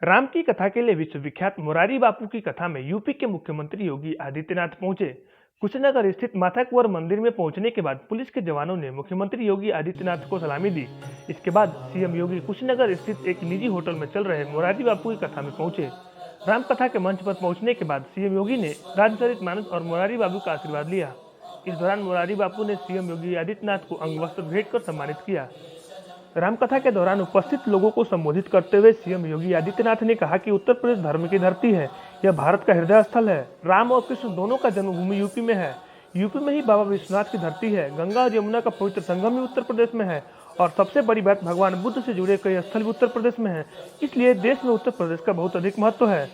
राम की कथा के लिए विश्वविख्यात मोरारी बापू की कथा में यूपी के मुख्यमंत्री योगी आदित्यनाथ पहुंचे। कुशीनगर स्थित माता कुंवर मंदिर में पहुंचने के बाद पुलिस के जवानों ने मुख्यमंत्री योगी आदित्यनाथ को सलामी दी। इसके बाद सीएम योगी कुशीनगर स्थित एक निजी होटल में चल रहे मोरारी बापू की कथा में पहुंचे। राम कथा के मंच पर पहुंचने के बाद सीएम योगी ने रामचरितमानस और मोरारी बाबू का आशीर्वाद लिया। इस दौरान मोरारी बापू ने सीएम योगी आदित्यनाथ को अंगवस्त्र भेंट कर सम्मानित किया। रामकथा के दौरान उपस्थित लोगों को संबोधित करते हुए सीएम योगी आदित्यनाथ ने कहा कि उत्तर प्रदेश धर्म की धरती है। यह भारत का हृदय स्थल है। राम और कृष्ण दोनों का जन्मभूमि यूपी में है। यूपी में ही बाबा विश्वनाथ की धरती है। गंगा और यमुना का पवित्र संगम भी उत्तर प्रदेश में है और सबसे बड़ी बात, भगवान बुद्ध से जुड़े कई स्थल भी उत्तर प्रदेश में है। इसलिए देश में उत्तर प्रदेश का बहुत अधिक महत्व है।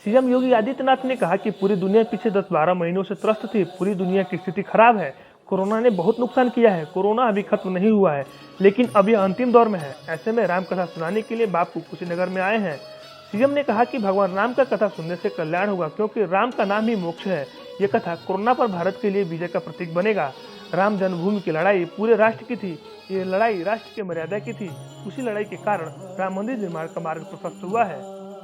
सीएम योगी आदित्यनाथ ने कहा कि पूरी दुनिया पिछले 10-12 महीनों से त्रस्त थी। पूरी दुनिया की स्थिति खराब है। कोरोना ने बहुत नुकसान किया है। कोरोना अभी खत्म नहीं हुआ है, लेकिन अब यह अंतिम दौर में है। ऐसे में राम कथा सुनाने के लिए बापू कुशीनगर में आए हैं। सीएम ने कहा कि भगवान राम का कथा सुनने से कल्याण होगा, क्योंकि राम का नाम ही मोक्ष है। ये कथा कोरोना पर भारत के लिए विजय का प्रतीक बनेगा। राम जन्मभूमि की लड़ाई पूरे राष्ट्र की थी। ये लड़ाई राष्ट्र की मर्यादा की थी। उसी लड़ाई के कारण राम मंदिर निर्माण का मार्ग प्रशस्त हुआ है।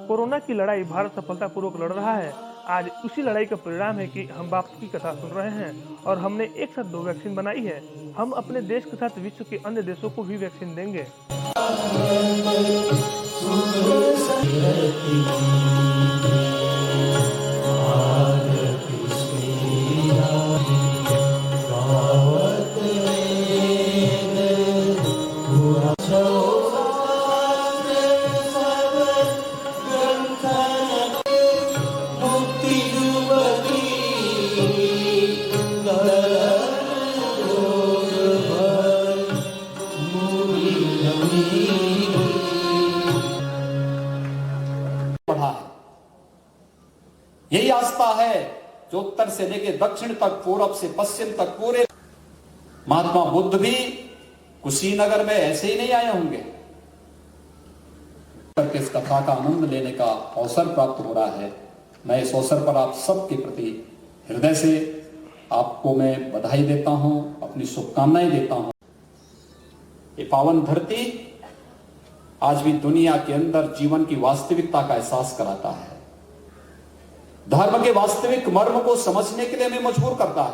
कोरोना की लड़ाई भारत सफलतापूर्वक लड़ रहा है। आज उसी लड़ाई का परिणाम है कि हम बापू की कथा सुन रहे हैं और हमने एक साथ 2 वैक्सीन बनाई है। हम अपने देश के साथ विश्व के अन्य देशों को भी वैक्सीन देंगे। यही आस्था है जो उत्तर से लेकर दक्षिण तक, पूरब से पश्चिम तक पूरे। महात्मा बुद्ध भी कुशीनगर में ऐसे ही नहीं आए होंगे। इस कथा का आनंद लेने का अवसर प्राप्त हो रहा है। मैं इस अवसर पर आप सबके प्रति हृदय से आपको मैं बधाई देता हूं, अपनी शुभकामनाएं देता हूं। ये पावन धरती आज भी दुनिया के अंदर जीवन की वास्तविकता का एहसास कराता है। धर्म के वास्तविक मर्म को समझने के लिए हमें मजबूर करता है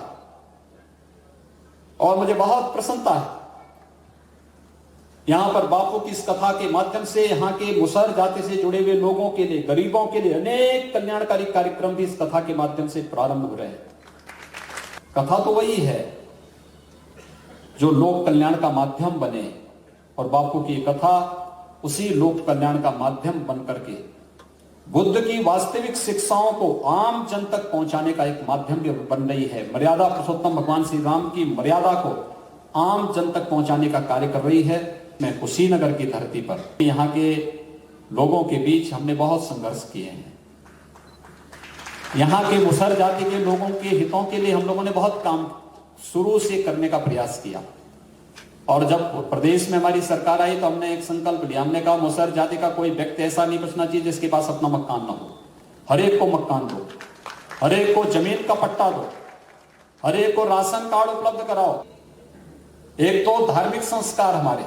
और मुझे बहुत प्रसन्नता है यहां पर बापू की इस कथा के माध्यम से यहां के मुसहर जाति से जुड़े हुए लोगों के लिए, गरीबों के लिए अनेक कल्याणकारी कार्यक्रम भी इस कथा के माध्यम से प्रारंभ हो रहे हैं। कथा तो वही है जो लोक कल्याण का माध्यम बने और बापू की कथा उसी लोक कल्याण का माध्यम बन करके बुद्ध की वास्तविक शिक्षाओं को आम जन तक पहुंचाने का एक माध्यम भी बन रही है। मर्यादा पुरुषोत्तम भगवान श्री राम की मर्यादा को आम जन तक पहुंचाने का कार्य कर रही है। मैं कुशीनगर की धरती पर यहाँ के लोगों के बीच हमने बहुत संघर्ष किए हैं। यहाँ के मुसहर जाति के लोगों के हितों के लिए हम लोगों ने बहुत काम शुरू से करने का प्रयास किया और जब प्रदेश में हमारी सरकार आई तो हमने एक संकल्प लिया। हमने कहा मुसहर जाति का कोई व्यक्ति ऐसा नहीं बचना चाहिए जिसके पास अपना मकान ना हो। हर एक को मकान दो, हर एक को जमीन का पट्टा दो, हर एक को राशन कार्ड उपलब्ध कराओ। एक तो धार्मिक संस्कार हमारे,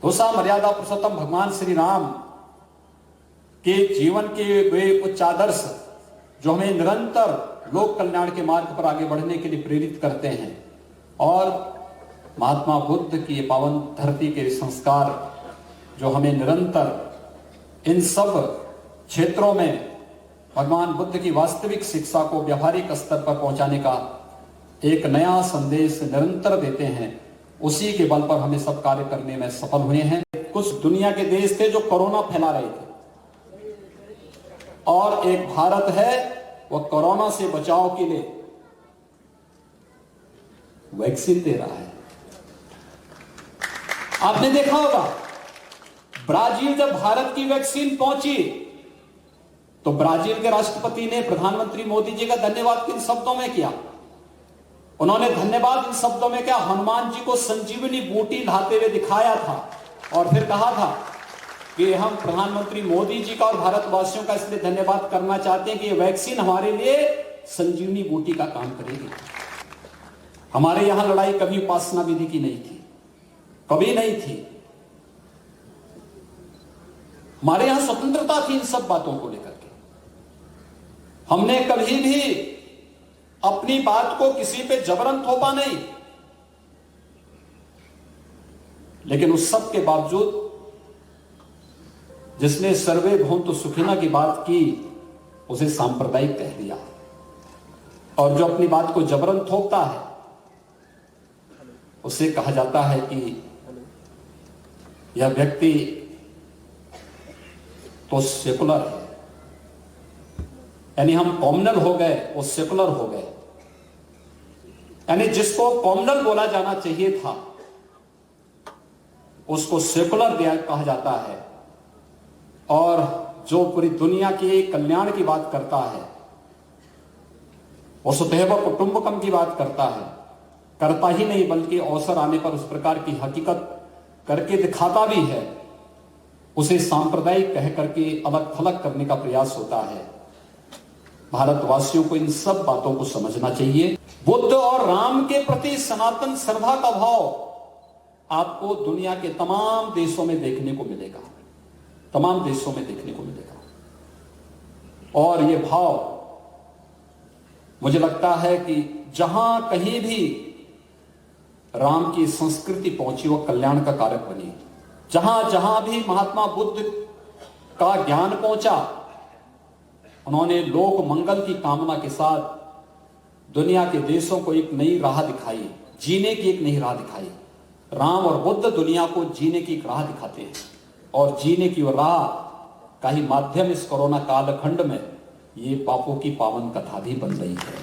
दूसरा मर्यादा पुरुषोत्तम भगवान श्री राम के जीवन के वे उच्च आदर्श जो हमें निरंतर लोक कल्याण के मार्ग पर आगे बढ़ने के लिए प्रेरित करते हैं और महात्मा बुद्ध की पावन धरती के संस्कार जो हमें निरंतर इन सब क्षेत्रों में भगवान बुद्ध की वास्तविक शिक्षा को व्यावहारिक स्तर पर पहुंचाने का एक नया संदेश निरंतर देते हैं। उसी के बल पर हमें सब कार्य करने में सफल हुए हैं। कुछ दुनिया के देश थे जो कोरोना फैला रहे थे और एक भारत है वह कोरोना से बचाव के लिए वैक्सीन दे रहा है। आपने देखा होगा ब्राजील जब भारत की वैक्सीन पहुंची तो ब्राजील के राष्ट्रपति ने प्रधानमंत्री मोदी जी का धन्यवाद किन शब्दों में किया? उन्होंने धन्यवाद इन शब्दों में क्या, हनुमान जी को संजीवनी बूटी लाते हुए दिखाया था और फिर कहा था कि हम प्रधानमंत्री मोदी जी का और भारतवासियों का इसलिए धन्यवाद करना चाहते हैं कि ये वैक्सीन हमारे लिए संजीवनी बूटी का काम करेगी। हमारे यहां लड़ाई कभी उपासना विधि की नहीं थी, कभी नहीं थी। हमारे यहां स्वतंत्रता थी इन सब बातों को लेकर के। हमने कभी भी अपनी बात को किसी पे जबरन थोपा नहीं, लेकिन उस सब के बावजूद जिसने सर्वे भवन्तु सुखिनः की बात की उसे सांप्रदायिक कह दिया, और जो अपनी बात को जबरन थोपता है उसे कहा जाता है कि यह व्यक्ति तो सेकुलर है, यानी हम कॉमनल हो गए, वो सेकुलर हो गए। यानी जिसको कॉमनल बोला जाना चाहिए था उसको सेकुलर कहा जाता है, और जो पूरी दुनिया के कल्याण की बात करता है, वसुधैव कुटुंबकम की बात करता है, करता ही नहीं बल्कि अवसर आने पर उस प्रकार की हकीकत करके दिखाता भी है, उसे सांप्रदायिक कह करके अलग थलग करने का प्रयास होता है। भारतवासियों को इन सब बातों को समझना चाहिए। बुद्ध और राम के प्रति सनातन श्रद्धा का भाव आपको दुनिया के तमाम देशों में देखने को मिलेगा, तमाम देशों में देखने को मिलेगा। और ये भाव मुझे लगता है कि जहां कहीं भी राम की संस्कृति पहुंची वो कल्याण का कारक बनी। जहां जहां भी महात्मा बुद्ध का ज्ञान पहुंचा, उन्होंने लोक मंगल की कामना के साथ दुनिया के देशों को एक नई राह दिखाई, जीने की एक नई राह दिखाई। राम और बुद्ध दुनिया को जीने की एक राह दिखाते हैं, और जीने की वो राह का ही माध्यम इस कोरोना कालखंड में ये पापों की पावन कथा भी बन रही है।